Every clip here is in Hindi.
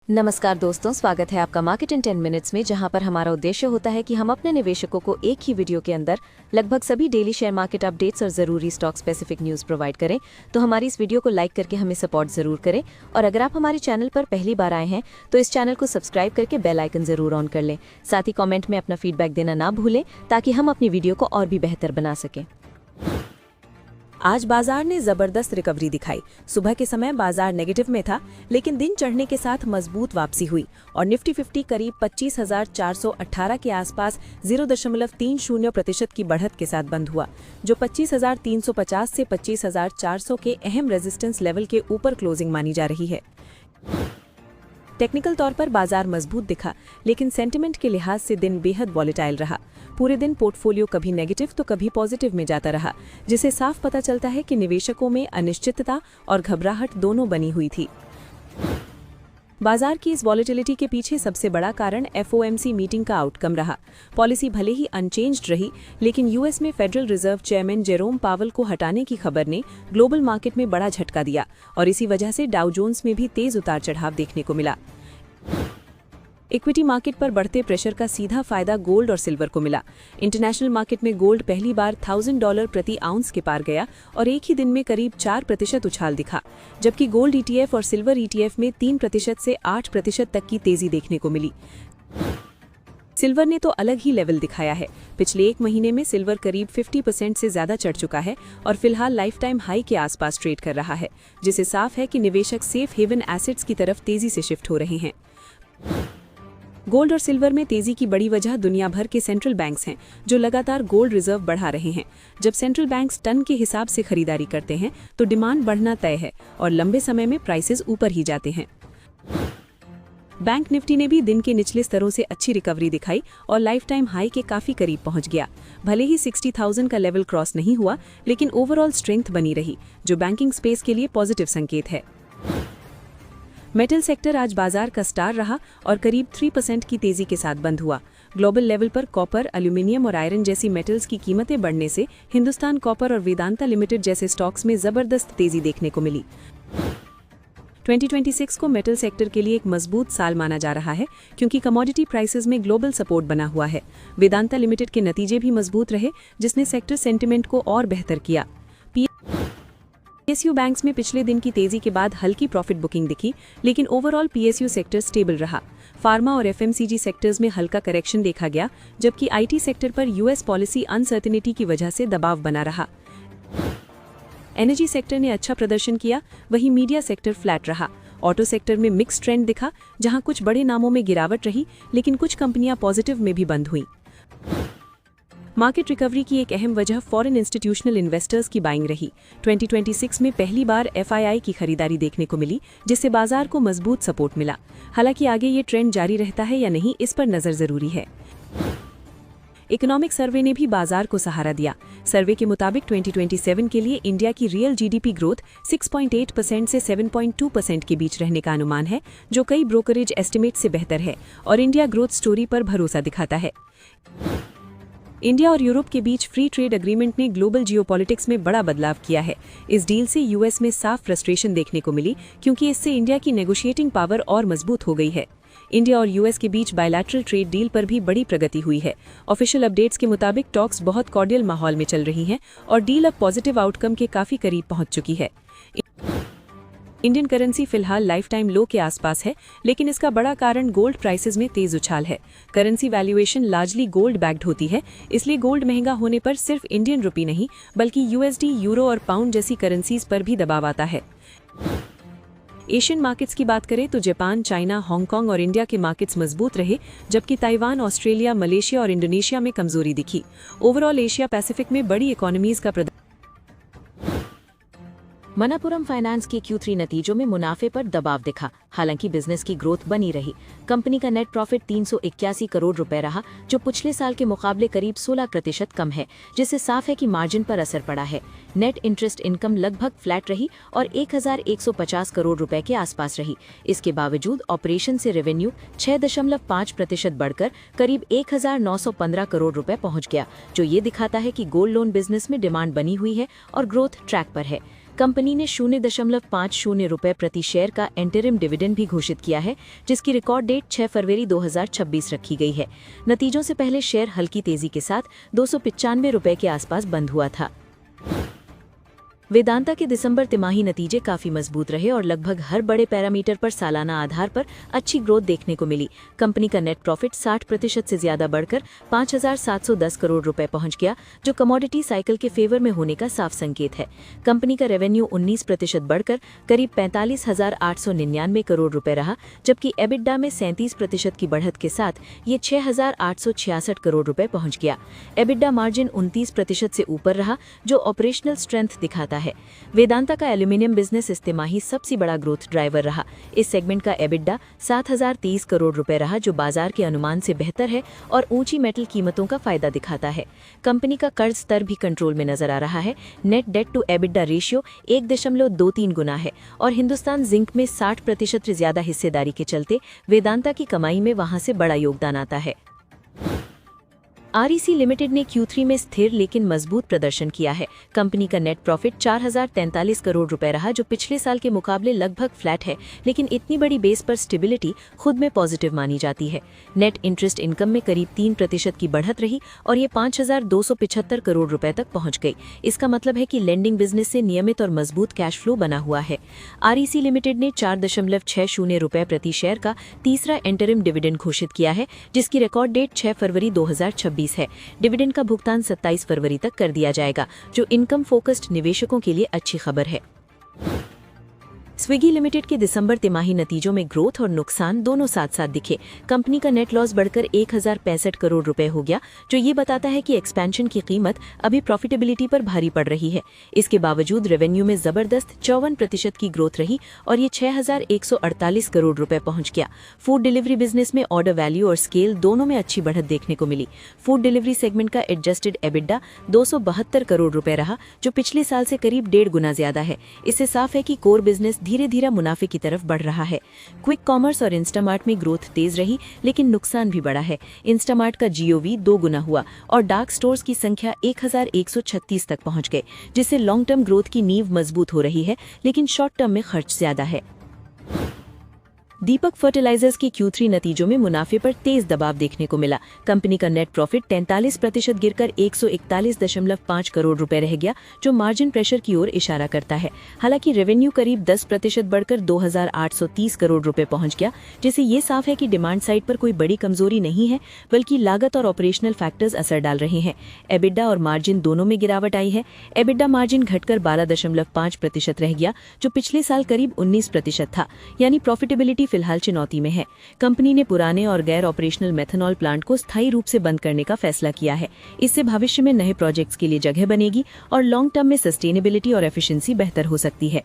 नमस्कार दोस्तों, स्वागत है आपका मार्केट इन 10 मिनट्स में, जहां पर हमारा उद्देश्य होता है कि हम अपने निवेशकों को एक ही वीडियो के अंदर लगभग सभी डेली शेयर मार्केट अपडेट्स और ज़रूरी स्टॉक स्पेसिफिक न्यूज़ प्रोवाइड करें। तो हमारी इस वीडियो को लाइक करके हमें सपोर्ट ज़रूर करें, और अगर आप हमारे चैनल पर पहली बार आए हैं तो इस चैनल को सब्सक्राइब करके बेल आइकन ज़रूर ऑन कर लें। साथ ही कॉमेंट में अपना फीडबैक देना ना भूलें, ताकि हम अपनी वीडियो को और भी बेहतर बना सकें। आज बाजार ने जबरदस्त रिकवरी दिखाई। सुबह के समय बाजार नेगेटिव में था, लेकिन दिन चढ़ने के साथ मजबूत वापसी हुई और निफ्टी 50 करीब 25,418 के आसपास 0.30% की बढ़त के साथ बंद हुआ, जो 25,350 से 25,400 के अहम रेजिस्टेंस लेवल के ऊपर क्लोजिंग मानी जा रही है। टेक्निकल तौर पर बाजार मजबूत दिखा, लेकिन सेंटिमेंट के लिहाज से दिन बेहद वॉलेटाइल रहा। पूरे दिन पोर्टफोलियो कभी नेगेटिव तो कभी पॉजिटिव में जाता रहा, जिसे साफ पता चलता है कि निवेशकों में अनिश्चितता और घबराहट दोनों बनी हुई थी। बाजार की इस वॉलेटिलिटी के पीछे सबसे बड़ा कारण FOMC मीटिंग का आउटकम रहा। पॉलिसी भले ही अनचेंज्ड रही, लेकिन यूएस में फेडरल रिजर्व चेयरमैन जेरोम पावल को हटाने की खबर ने ग्लोबल मार्केट में बड़ा झटका दिया, और इसी वजह से डाउ जोन्स में भी तेज उतार चढ़ाव देखने को मिला। इक्विटी मार्केट पर बढ़ते प्रेशर का सीधा फायदा गोल्ड और सिल्वर को मिला। इंटरनेशनल मार्केट में गोल्ड पहली बार $1,000 प्रति आउंस के पार गया और एक ही दिन में करीब 4% उछाल दिखा, जबकि गोल्ड ETF और सिल्वर ETF में 3% से 8% तक की तेजी देखने को मिली। सिल्वर ने तो अलग ही लेवल दिखाया है। पिछले एक महीने में सिल्वर करीब 50% से ज्यादा चढ़ चुका है और फिलहाल लाइफ टाइम हाई के आसपास ट्रेड कर रहा है, जिससे साफ है कि निवेशक सेफ हेवन एसेट्स की तरफ तेजी से शिफ्ट हो रहे हैं। गोल्ड और सिल्वर में तेजी की बड़ी वजह दुनिया भर के सेंट्रल बैंक्स हैं, जो लगातार गोल्ड रिजर्व बढ़ा रहे हैं। जब सेंट्रल बैंक्स टन के हिसाब से खरीदारी करते हैं तो डिमांड बढ़ना तय है और लंबे समय में प्राइसेस ऊपर ही जाते हैं। बैंक निफ्टी ने भी दिन के निचले स्तरों से अच्छी रिकवरी दिखाई और लाइफ टाइम हाई के काफी करीब पहुंच गया। भले ही 60,000 का लेवल क्रॉस नहीं हुआ, लेकिन ओवरऑल स्ट्रेंथ बनी रही, जो बैंकिंग स्पेस के लिए पॉजिटिव संकेत है। मेटल सेक्टर आज बाजार का स्टार रहा और करीब 3% की तेजी के साथ बंद हुआ। ग्लोबल लेवल पर कॉपर, एल्यूमिनियम और आयरन जैसी मेटल्स की कीमतें बढ़ने से हिंदुस्तान कॉपर और वेदांता लिमिटेड जैसे स्टॉक्स में जबरदस्त तेजी देखने को मिली। 2026 को मेटल सेक्टर के लिए एक मजबूत साल माना जा रहा है, क्योंकि कमोडिटी प्राइसेस में ग्लोबल सपोर्ट बना हुआ है। वेदांता लिमिटेड के नतीजे भी मजबूत रहे, जिसने सेक्टर सेंटिमेंट को और बेहतर किया। PSU बैंक्स में पिछले दिन की तेजी के बाद हल्की प्रॉफिट बुकिंग दिखी, लेकिन ओवरऑल PSU सेक्टर स्टेबल रहा। फार्मा और FMCG सेक्टर्स में हल्का करेक्शन देखा गया, जबकि IT सेक्टर पर US पॉलिसी अनसर्टेनिटी की वजह से दबाव बना रहा। एनर्जी सेक्टर ने अच्छा प्रदर्शन किया, वहीं मीडिया सेक्टर फ्लैट रहा। ऑटो सेक्टर में मिक्स ट्रेंड दिखा, जहां कुछ बड़े नामों में गिरावट रही, लेकिन कुछ कंपनियां पॉजिटिव में भी बंद हुईं। मार्केट रिकवरी की एक अहम वजह फॉरेन इंस्टीट्यूशनल इन्वेस्टर्स की बाइंग रही। 2026 में पहली बार FII की खरीदारी देखने को मिली, जिससे बाजार को मजबूत सपोर्ट मिला। हालांकि आगे ये ट्रेंड जारी रहता है या नहीं, इस पर नजर जरूरी है। इकोनॉमिक सर्वे ने भी बाजार को सहारा दिया। सर्वे के मुताबिक 2027 के लिए इंडिया की रियल GDP ग्रोथ 6.8% से 7.2% के बीच रहने का अनुमान है, जो कई ब्रोकरेज एस्टिमेट से बेहतर है और इंडिया ग्रोथ स्टोरी पर भरोसा दिखाता है। इंडिया और यूरोप के बीच फ्री ट्रेड एग्रीमेंट ने ग्लोबल जियोपॉलिटिक्स में बड़ा बदलाव किया है। इस डील से US में साफ फ्रस्ट्रेशन देखने को मिली, क्योंकि इससे इंडिया की नेगोशिएटिंग पावर और मजबूत हो गई है। इंडिया और US के बीच बायलैटरल ट्रेड डील पर भी बड़ी प्रगति हुई है। ऑफिशियल अपडेट्स के मुताबिक टॉक्स बहुत कॉर्डियल माहौल में चल रही हैं और डील अब पॉजिटिव आउटकम के काफी करीब पहुंच चुकी है। इंडियन करेंसी फिलहाल लाइफ टाइम लो के आसपास है, लेकिन इसका बड़ा कारण गोल्ड प्राइसेस में तेज उछाल है। Currency valuation largely gold backed होती है, इसलिए गोल्ड महंगा होने पर सिर्फ इंडियन रुपी नहीं, बल्कि USD, यूरो और पाउंड जैसी करेंसीज पर भी दबाव आता है। एशियन मार्केट्स की बात करें तो जापान, चाइना, हांगकांग और इंडिया के मार्केट्स मजबूत रहे, जबकि ताइवान, ऑस्ट्रेलिया, मलेशिया और इंडोनेशिया में कमजोरी दिखी। ओवरऑल एशिया पैसिफिक में बड़ी इकोनॉमीज का मणप्पुरम फाइनेंस के Q3 नतीजों में मुनाफे पर दबाव दिखा, हालांकि बिजनेस की ग्रोथ बनी रही। कंपनी का नेट प्रॉफिट 381 करोड़ रुपए रहा, जो पिछले साल के मुकाबले करीब 16% कम है, जिससे साफ है कि मार्जिन पर असर पड़ा है। नेट इंटरेस्ट इनकम लगभग फ्लैट रही और 1150 करोड़ रुपए के आसपास रही। इसके बावजूद ऑपरेशन से रेवेन्यू 6.5% बढ़कर करीब 1915 करोड़ रुपए पहुंच गया, जो ये दिखाता है कि गोल्ड लोन बिजनेस में डिमांड बनी हुई है और ग्रोथ ट्रैक पर है। कंपनी ने 0.50 रुपये प्रति शेयर का इंटरिम डिविडेंड भी घोषित किया है, जिसकी रिकॉर्ड डेट 6 फरवरी 2026 रखी गई है। नतीजों से पहले शेयर हल्की तेजी के साथ 295 रुपये के आसपास बंद हुआ था। वेदांता के दिसंबर तिमाही नतीजे काफी मजबूत रहे और लगभग हर बड़े पैरामीटर पर सालाना आधार पर अच्छी ग्रोथ देखने को मिली। कंपनी का नेट प्रॉफिट 60% से ज्यादा बढ़कर 5,710 करोड़ रुपए पहुंच गया, जो कमोडिटी साइकिल के फेवर में होने का साफ संकेत है। कंपनी का रेवेन्यू 19% बढ़कर करीब 45,899 करोड़ रुपए रहा, जबकि एबिडा में 37% की बढ़त के साथ ये 6,866 करोड़ रुपए पहुंच गया। एबिडा मार्जिन 29% से ऊपर रहा, जो ऑपरेशनल स्ट्रेंथ दिखाता है। वेदांता का एल्यूमिनियम बिजनेस इस तिमाही सबसे बड़ा ग्रोथ ड्राइवर रहा। इस सेगमेंट का एबिडा 7,030 करोड़ रुपए रहा, जो बाजार के अनुमान से बेहतर है और ऊंची मेटल कीमतों का फायदा दिखाता है। कंपनी का कर्ज स्तर भी कंट्रोल में नजर आ रहा है। Net debt to EBITDA ratio 1.23 गुना है और हिंदुस्तान जिंक में 60% से ज्यादा हिस्सेदारी के चलते वेदांता की कमाई में वहां से बड़ा योगदान आता है। REC लिमिटेड ने Q3 में स्थिर लेकिन मजबूत प्रदर्शन किया है। कंपनी का नेट प्रॉफिट 4,043 करोड़ रुपए रहा, जो पिछले साल के मुकाबले लगभग फ्लैट है, लेकिन इतनी बड़ी बेस पर स्टेबिलिटी खुद में पॉजिटिव मानी जाती है। नेट इंटरेस्ट इनकम में करीब 3% की बढ़त रही और ये 5,275 करोड़ रुपए तक पहुंच गई। इसका मतलब है कि लेंडिंग बिजनेस से नियमित और मजबूत कैश फ्लो बना हुआ है। REC लिमिटेड ने 4.60 रुपए प्रति शेयर का तीसरा इंटरिम डिविडेंड घोषित किया है, जिसकी रिकॉर्ड डेट 6 फरवरी 2026 है। डिविडेंड का भुगतान 27 फरवरी तक कर दिया जाएगा, जो इनकम फोकस्ड निवेशकों के लिए अच्छी खबर है। स्विगी लिमिटेड के दिसंबर तिमाही नतीजों में ग्रोथ और नुकसान दोनों साथ साथ दिखे। कंपनी का नेट लॉस बढ़कर 1,065 करोड़ रुपए हो गया, जो ये बताता है कि एक्सपेंशन की कीमत अभी प्रॉफिटेबिलिटी पर भारी पड़ रही है। इसके बावजूद रेवेन्यू में जबरदस्त 54% की ग्रोथ रही और ये 6,148 करोड़ रुपए पहुंच गया। फूड डिलीवरी बिजनेस में ऑर्डर वैल्यू और स्केल दोनों में अच्छी बढ़त देखने को मिली। फूड डिलीवरी सेगमेंट का एडजस्टेड एबिडा 272 करोड़ रुपए रहा, जो पिछले साल से करीब 1.5 गुना ज्यादा है। इससे साफ है कि कोर बिजनेस धीरे धीरे मुनाफे की तरफ बढ़ रहा है। क्विक कॉमर्स और इंस्टामार्ट में ग्रोथ तेज रही, लेकिन नुकसान भी बड़ा है। इंस्टामार्ट का GOV 2 गुना हुआ और डार्क स्टोर्स की संख्या 1,136 तक पहुंच गए, जिससे लॉन्ग टर्म ग्रोथ की नींव मजबूत हो रही है, लेकिन शॉर्ट टर्म में खर्च ज्यादा है। दीपक फर्टिलाइजर्स के Q3 नतीजों में मुनाफे पर तेज दबाव देखने को मिला। कंपनी का नेट प्रॉफिट 43% गिरकर 141.5 करोड़ रुपए रह गया, जो मार्जिन प्रेशर की ओर इशारा करता है। हालांकि रेवेन्यू करीब 10% बढ़कर 2,830 करोड़ रुपए पहुंच गया, जिससे ये साफ है कि डिमांड साइड पर कोई बड़ी कमजोरी नहीं है, बल्कि लागत और ऑपरेशनल फैक्टर्स असर डाल रहे हैं। एबिडा और मार्जिन दोनों में गिरावट आई है। एबिडा मार्जिन घटकर 12.5% रह गया, जो पिछले साल करीब 19% था, यानी प्रॉफिटेबिलिटी फिलहाल चुनौती में है। कंपनी ने पुराने और गैर ऑपरेशनल मेथनॉल प्लांट को स्थायी रूप से बंद करने का फैसला किया है। इससे भविष्य में नए प्रोजेक्ट्स के लिए जगह बनेगी और लॉन्ग टर्म में सस्टेनेबिलिटी और एफिशिएंसी बेहतर हो सकती है।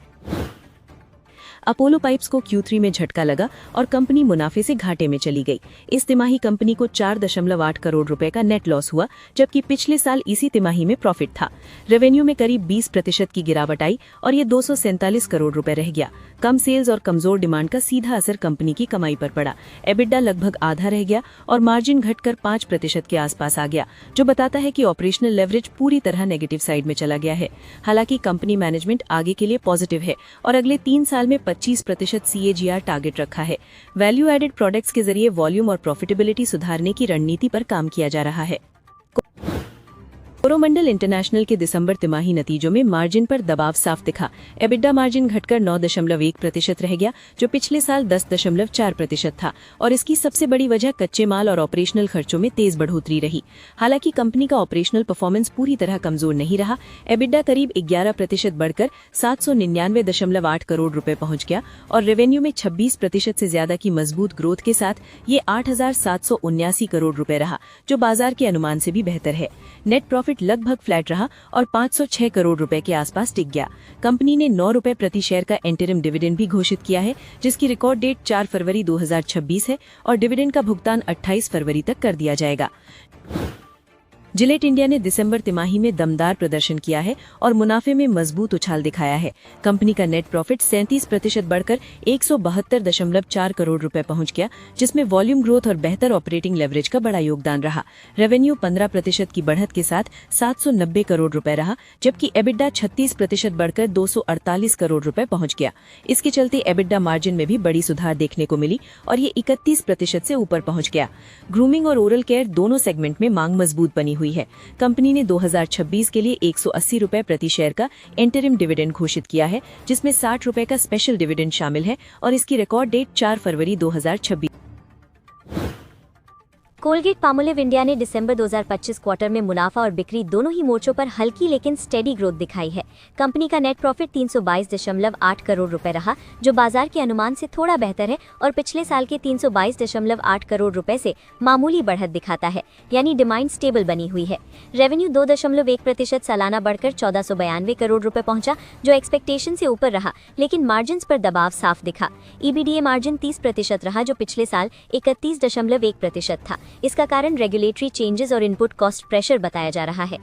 अपोलो पाइप्स को Q3 में झटका लगा और कंपनी मुनाफे से घाटे में चली गई। इस तिमाही कंपनी को 4.8 करोड़ रुपए का नेट लॉस हुआ, जबकि पिछले साल इसी तिमाही में प्रॉफिट था। रेवेन्यू में करीब 20% की गिरावट आई और ये 247 करोड़ रुपए रह गया। कम सेल्स और कमजोर डिमांड का सीधा असर कंपनी की कमाई पर पड़ा। एबिडा लगभग आधा रह गया और मार्जिन घटकर 5% के आसपास आ गया, जो बताता है कि ऑपरेशनल लेवरेज पूरी तरह नेगेटिव साइड में चला गया है। हालांकि कंपनी मैनेजमेंट आगे के लिए पॉजिटिव है और अगले 3 साल में 25% CAGR टारगेट रखा है। वैल्यू एडेड प्रोडक्ट्स के जरिए वॉल्यूम और प्रॉफिटेबिलिटी सुधारने की रणनीति पर काम किया जा रहा है। कोरोमंडल इंटरनेशनल के दिसंबर तिमाही नतीजों में मार्जिन पर दबाव साफ दिखा। एबिडा मार्जिन घटकर 9.1% रह गया, जो पिछले साल 10.4% था और इसकी सबसे बड़ी वजह कच्चे माल और ऑपरेशनल खर्चों में तेज बढ़ोतरी रही। हालांकि कंपनी का ऑपरेशनल परफॉर्मेंस पूरी तरह कमजोर नहीं रहा। एबिडा करीब 11% बढ़कर 799.8 करोड़ रुपए पहुंच गया और रेवेन्यू में 26% से ज्यादा की मजबूत ग्रोथ के साथ ये 8,779 करोड़ रुपए रहा, जो बाजार के अनुमान से भी बेहतर है। नेट प्रॉफिट लगभग फ्लैट रहा और 506 करोड़ रुपए के आसपास टिक गया। कंपनी ने 9 रुपए प्रति शेयर का इंटरिम डिविडेंड भी घोषित किया है, जिसकी रिकॉर्ड डेट 4 फरवरी 2026 है और डिविडेंड का भुगतान 28 फरवरी तक कर दिया जाएगा। जिलेट इंडिया ने दिसंबर तिमाही में दमदार प्रदर्शन किया है और मुनाफे में मजबूत उछाल दिखाया है। कंपनी का नेट प्रॉफिट 37% बढ़कर 172.4 करोड़ रुपए पहुंच गया, जिसमें वॉल्यूम ग्रोथ और बेहतर ऑपरेटिंग लेवरेज का बड़ा योगदान रहा। रेवेन्यू 15% की बढ़त के साथ 790 करोड़ रुपए रहा, जबकि एबिडा 36% बढ़कर 248 करोड़ रुपए पहुंच गया। इसके चलते एबिडा मार्जिन में भी बड़ी सुधार देखने को मिली और ये 31% से ऊपर पहुंच गया। ग्रूमिंग और ओरल केयर दोनों सेगमेंट में मांग मजबूत बनी हुई है। कंपनी ने 2026 के लिए 180 रुपए प्रति शेयर का इंटरिम डिविडेंड घोषित किया है, जिसमें 60 रुपए का स्पेशल डिविडेंड शामिल है और इसकी रिकॉर्ड डेट 4 फरवरी 2026। कोलगेट पामोलिव इंडिया ने दिसंबर 2025 क्वार्टर में मुनाफा और बिक्री दोनों ही मोर्चों पर हल्की लेकिन स्टेडी ग्रोथ दिखाई है। कंपनी का नेट प्रॉफिट 322.8 करोड़ रुपए रहा, जो बाजार के अनुमान से थोड़ा बेहतर है और पिछले साल के 322.8 करोड़ रुपए से मामूली बढ़त दिखाता है, यानी डिमांड स्टेबल बनी हुई है। रेवेन्यू 2.1% सालाना बढ़कर 1492 करोड़ रुपए पहुंचा, जो एक्सपेक्टेशन से ऊपर रहा, लेकिन मार्जिन पर दबाव साफ दिखा। ईबीडीए मार्जिन 30% रहा, जो पिछले साल 31.1% था। इसका कारण रेगुलेटरी चेंजेस और इनपुट कॉस्ट प्रेशर बताया जा रहा है।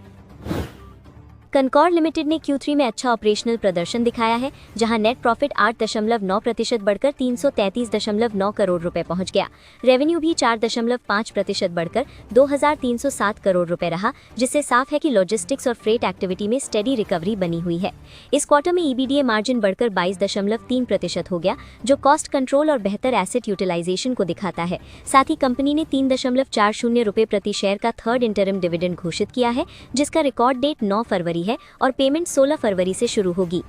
कनकॉर्ड लिमिटेड ने Q3 में अच्छा ऑपरेशनल प्रदर्शन दिखाया है, जहां नेट प्रॉफिट 8.9% बढ़कर 333.9 करोड़ रुपए पहुंच गया। रेवेन्यू भी 4.5% बढ़कर 2307 करोड़ रुपए रहा, जिससे साफ है कि लॉजिस्टिक्स और फ्रेट एक्टिविटी में स्टेडी रिकवरी बनी हुई है। इस क्वार्टर में ईबीडीए मार्जिन बढ़कर 22.3% हो गया, जो कॉस्ट कंट्रोल और बेहतर एसेट यूटिलाइजेशन को दिखाता है। साथ ही कंपनी ने 3.40 रुपए प्रति शेयर का थर्ड इंटरिम डिविडेंड घोषित किया है, जिसका रिकॉर्ड डेट 9 फरवरी है और पेमेंट 16 फरवरी से शुरू होगी।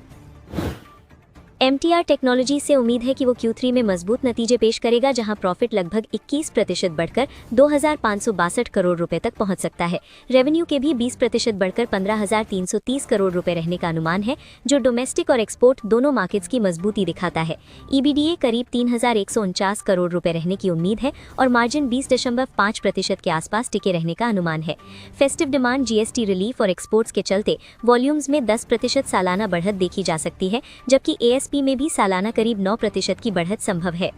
MTR टेक्नोलॉजी से उम्मीद है कि वो Q3 में मजबूत नतीजे पेश करेगा, जहां प्रॉफिट लगभग 21% बढ़कर 2562 करोड़ रुपए तक पहुंच सकता है। रेवेन्यू के भी 20% बढ़कर 15330 करोड़ रुपए रहने का अनुमान है, जो डोमेस्टिक और एक्सपोर्ट दोनों मार्केट्स की मजबूती दिखाता है। ईबीडीए करीब 3149 करोड़ रुपए रहने की उम्मीद है और मार्जिन 20.5% के आसपास टिके रहने का अनुमान है। फेस्टिव डिमांड, GST रिलीफ और एक्सपोर्ट्स के चलते वॉल्यूम्स में 10% सालाना बढ़त देखी जा सकती है, जबकि ASP में भी सालाना करीब 9% की बढ़त संभव है।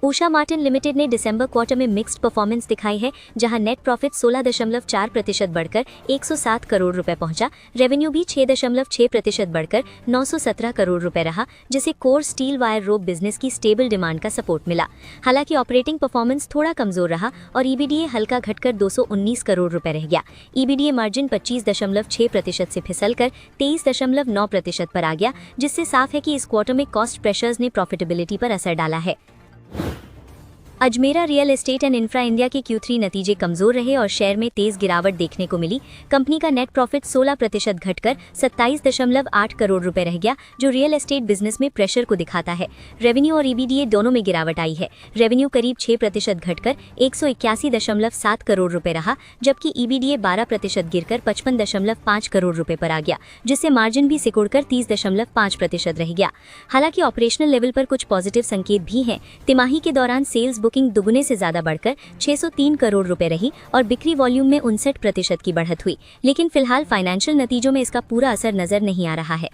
उषा मार्टिन लिमिटेड ने दिसंबर क्वार्टर में मिक्स्ड परफॉर्मेंस दिखाई है, जहां नेट प्रॉफिट 16.4% बढ़कर 107 करोड़ रुपए पहुंचा। रेवेन्यू भी 6.6% बढ़कर 917 करोड़ रुपए रहा, जिसे core steel wire rope business की स्टेबल डिमांड का सपोर्ट मिला। हालांकि ऑपरेटिंग परफॉर्मेंस थोड़ा कमजोर रहा और ईबीडीए हल्का घटकर 219 करोड़ रुपए रह गया। ईबीडीए मार्जिन 25.6% से फिसलकर 23.9% पर आ गया, जिससे साफ है कि इस क्वार्टर में कॉस्ट प्रेशर्स ने प्रॉफिटेबिलिटी पर असर डाला है। Ajmera real estate and infra India के Q3 नतीजे कमजोर रहे और शेयर में तेज गिरावट देखने को मिली। कंपनी का नेट प्रॉफिट 16% घटकर 27.8 करोड़ रुपए रह गया, जो रियल एस्टेट बिजनेस में प्रेशर को दिखाता है। रेवेन्यू और ईबीडीए दोनों में गिरावट आई है। रेवेन्यू करीब 6% घटकर 181.7 करोड़ रुपए रहा, जबकि ईबीडीए 12% गिरकर 55.5 करोड़ रुपए पर आ गया, जिससे मार्जिन भी सिकुड़कर 30.5% रह गया। हालांकि ऑपरेशनल लेवल पर कुछ पॉजिटिव संकेत भी हैं। तिमाही के दौरान सेल्स बुकिंग दुगने से ज्यादा बढ़कर 603 करोड़ रुपए रही और बिक्री वॉल्यूम में 59% की बढ़त हुई, लेकिन फिलहाल फाइनेंशियल नतीजों में इसका पूरा असर नजर नहीं आ रहा है।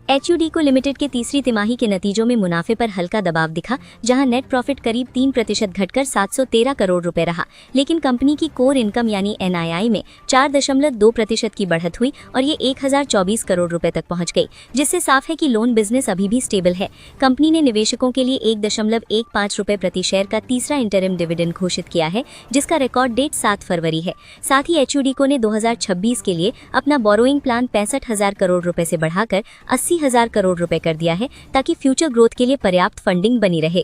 HUDCO लिमिटेड के तीसरी तिमाही के नतीजों में मुनाफे पर हल्का दबाव दिखा, जहां नेट प्रॉफिट करीब 3% घटकर 713 करोड़ रुपए रहा, लेकिन कंपनी की कोर इनकम यानी NII में 4.2% की बढ़त हुई और ये 1024 करोड़ रुपए तक पहुंच गई, जिससे साफ है कि लोन बिजनेस अभी भी स्टेबल है। कंपनी ने निवेशकों के लिए 1.15 रुपए प्रति शेयर का तीसरा इंटरिम डिविडेंड घोषित किया है, जिसका रिकॉर्ड डेट 7 फरवरी है। साथ ही HUDCO ने 2026 के लिए अपना बोरोइंग प्लान 65,000 करोड़ रुपए से बढ़ाकर 80,000 करोड़ रुपए कर दिया है, ताकि फ्यूचर ग्रोथ के लिए पर्याप्त फंडिंग बनी रहे।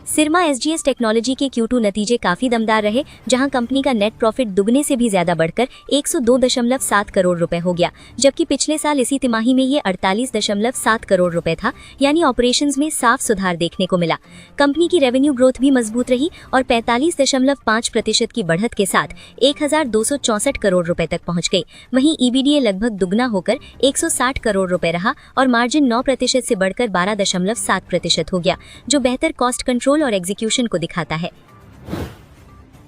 सिरमा SGS टेक्नोलॉजी के Q2 नतीजे काफी दमदार रहे, जहां कंपनी का नेट प्रॉफिट दुगने से भी ज्यादा बढ़कर 102.7 करोड़ रुपए हो गया, जबकि पिछले साल इसी तिमाही में ये 48.7 करोड़ रुपए था, यानी ऑपरेशंस में साफ सुधार देखने को मिला। कंपनी की रेवेन्यू ग्रोथ भी मजबूत रही और 45.5% की बढ़त के साथ 1264 करोड़ रुपए तक पहुंच गई। वहीं ईबीडीए लगभग दुगना होकर 160 करोड़ रुपए रहा और मार्जिन 9% से बढ़कर 12.7% हो गया, जो बेहतर कॉस्ट कंट्रोल और एग्जीक्यूशन को दिखाता है।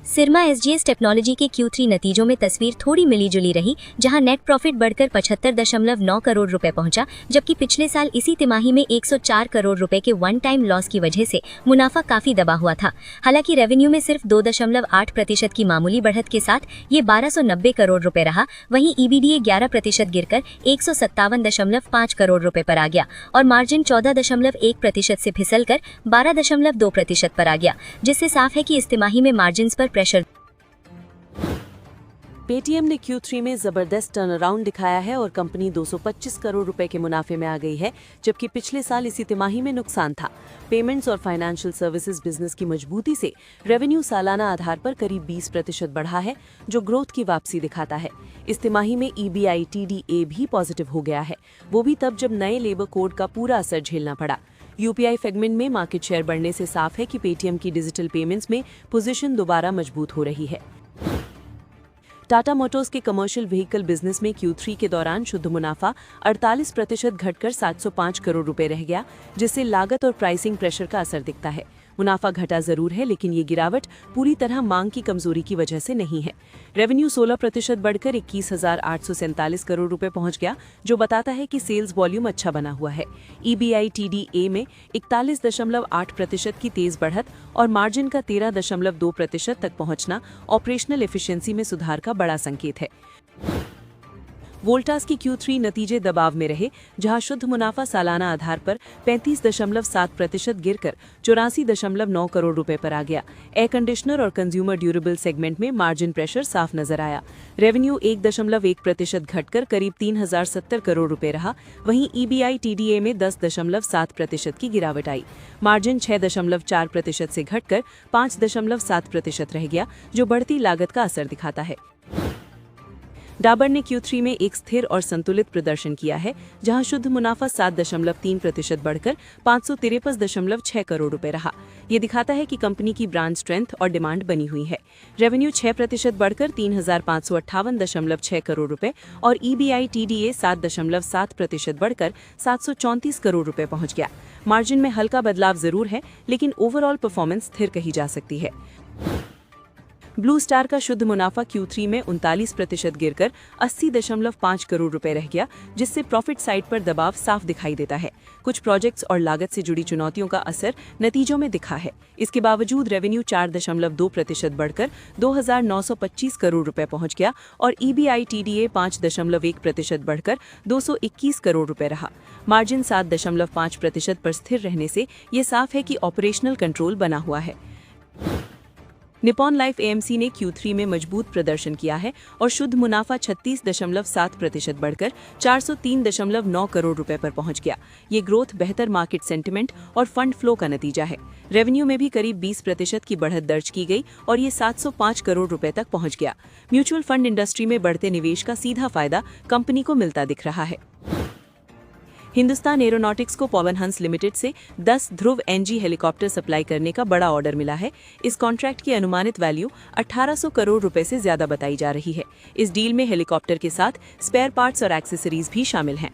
सिरमा एसजीएस टेक्नोलॉजी के Q3 नतीजों में तस्वीर थोड़ी मिली जुली रही, जहां नेट प्रॉफिट बढ़कर 75.9 करोड़ रुपए पहुंचा, जबकि पिछले साल इसी तिमाही में 104 करोड़ रुपए के वन टाइम लॉस की वजह से मुनाफा काफी दबा हुआ था। हालांकि रेवेन्यू में सिर्फ 2.8% की मामूली बढ़त के साथ ये 1290 करोड़ रुपए रहा। वहीं ईबीडीए 11% गिरकर 157.5 करोड़ रुपए पर आ गया और मार्जिन 14.1% से फिसलकर 12.2% पर आ गया, जिससे साफ है कि इस तिमाही में मार्जिन पर प्रेशर। पेटीएम ने Q3 में जबरदस्त टर्न अराउंड दिखाया है और कंपनी 225 करोड़ रुपए के मुनाफे में आ गई है, जबकि पिछले साल इसी तिमाही में नुकसान था। पेमेंट्स और फाइनेंशियल सर्विसेज बिजनेस की मजबूती से रेवेन्यू सालाना आधार पर करीब 20% बढ़ा है, जो ग्रोथ की वापसी दिखाता है। इस तिमाही में EBITDA भी पॉजिटिव हो गया है, वो भी तब जब नए लेबर कोड का पूरा असर झेलना पड़ा। यूपीआई सेगमेंट में मार्केट शेयर बढ़ने से साफ है कि पेटीएम की डिजिटल पेमेंट्स में पोजीशन दोबारा मजबूत हो रही है। टाटा मोटर्स के कमर्शियल व्हीकल बिजनेस में Q3 के दौरान शुद्ध मुनाफा 48% घटकर 705 करोड़ रुपए रह गया, जिससे लागत और प्राइसिंग प्रेशर का असर दिखता है। मुनाफा घटा जरूर है, लेकिन ये गिरावट पूरी तरह मांग की कमजोरी की वजह से नहीं है। रेवेन्यू 16% बढ़कर 21,847 करोड़ रुपए पहुंच गया, जो बताता है कि सेल्स वॉल्यूम अच्छा बना हुआ है। EBITDA में 41.8% की तेज बढ़त और मार्जिन का 13.2% तक पहुंचना ऑपरेशनल एफिशिएंसी में सुधार का बड़ा संकेत है। वोल्टास की Q3 नतीजे दबाव में रहे, जहां शुद्ध मुनाफा सालाना आधार पर 35.7% गिरकर 84.9 करोड़ रुपए पर आ गया। एयर कंडीशनर और कंज्यूमर ड्यूरेबल सेगमेंट में मार्जिन प्रेशर साफ नजर आया। रेवेन्यू 1.1% घटकर करीब 3,070 करोड़ रुपए रहा। वहीं EBITDA में 10.7% की गिरावट आई। मार्जिन 6.4% से घटकर 5.7% रह गया, जो बढ़ती लागत का असर दिखाता है। डाबर ने Q3 में एक स्थिर और संतुलित प्रदर्शन किया है, जहां शुद्ध मुनाफा 7.3% बढ़कर 553.6 करोड़ रुपए रहा। ये दिखाता है कि कंपनी की ब्रांड स्ट्रेंथ और डिमांड बनी हुई है। रेवेन्यू 6% बढ़कर 3,558.6 करोड़ रुपए और EBITDA 7.7% बढ़कर 734 करोड़ रुपए पहुंच गया। मार्जिन में हल्का बदलाव जरूर है, लेकिन ओवरऑल परफॉर्मेंस स्थिर कही जा सकती है। ब्लू स्टार का शुद्ध मुनाफा Q3 में 39% गिरकर 80.5 करोड़ रुपए रह गया, जिससे प्रॉफिट साइड पर दबाव साफ दिखाई देता है। कुछ प्रोजेक्ट्स और लागत से जुड़ी चुनौतियों का असर नतीजों में दिखा है। इसके बावजूद रेवेन्यू 4.2% बढ़कर 2,925 करोड़ रुपए पहुंच गया और EBITDA 5.1% बढ़कर 221 करोड़ रुपए रहा। मार्जिन 7.5% पर स्थिर रहने से ये साफ है कि ऑपरेशनल कंट्रोल बना हुआ है। निप्पॉन लाइफ एएमसी ने Q3 में मजबूत प्रदर्शन किया है और शुद्ध मुनाफा 36.7% बढ़कर 403.9 करोड़ रुपए पर पहुंच गया। ये ग्रोथ बेहतर मार्केट सेंटिमेंट और फंड फ्लो का नतीजा है। रेवेन्यू में भी करीब 20% की बढ़त दर्ज की गई और ये 705 करोड़ रुपए तक पहुंच गया। म्यूचुअल फंड इंडस्ट्री में बढ़ते निवेश का सीधा फायदा कंपनी को मिलता दिख रहा है। हिंदुस्तान एरोनॉटिक्स को पवन हंस लिमिटेड से 10 ध्रुव NG हेलीकॉप्टर सप्लाई करने का बड़ा ऑर्डर मिला है। इस कॉन्ट्रैक्ट की अनुमानित वैल्यू 1800 करोड़ रुपए से ज्यादा बताई जा रही है। इस डील में हेलीकॉप्टर के साथ स्पेयर पार्ट्स और एक्सेसरीज भी शामिल हैं।